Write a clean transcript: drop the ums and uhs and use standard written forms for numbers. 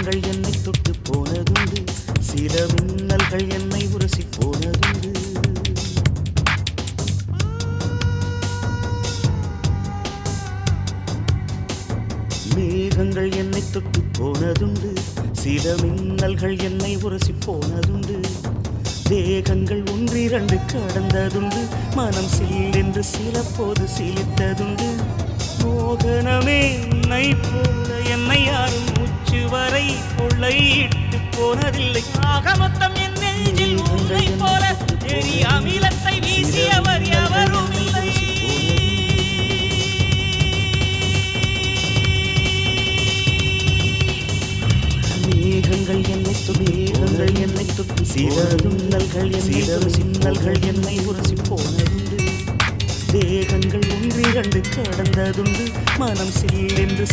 மேகங்கள் என்னை தொட்டு போனதுண்டு, சில மின்னல்கள் என்னை உரசி போனதுண்டு. மேகங்கள் என்னை தொட்டு போனதுண்டு, சில மின்னல்கள் என்னை உரசி போனதுண்டு. தேகங்கள் ஒன்றிரண்டு கடந்ததுண்டு, மனம் சில்லென்று சில போது சிலித்ததுண்டு. மோகனமே உன்னை போல என்னை யாரும் மூச்சு வரை கொள்ளையிட்டு போனதில்லை. ஆக மொத்தம் என் நெஞ்சில் உன்னை போல எரிய அமிலத்தை வீசியவர் எவரும் இல்லை. மேகங்கள் என்னை மேகங்கள் என்னை தொட்டு சில மின்னல்கள் சில சின்னல்கள் என்னை உரசி போனதுண்டு. தேகங்கள் ஒன்றிரண்டு கடந்ததுண்டு, மனம் சில்லென்று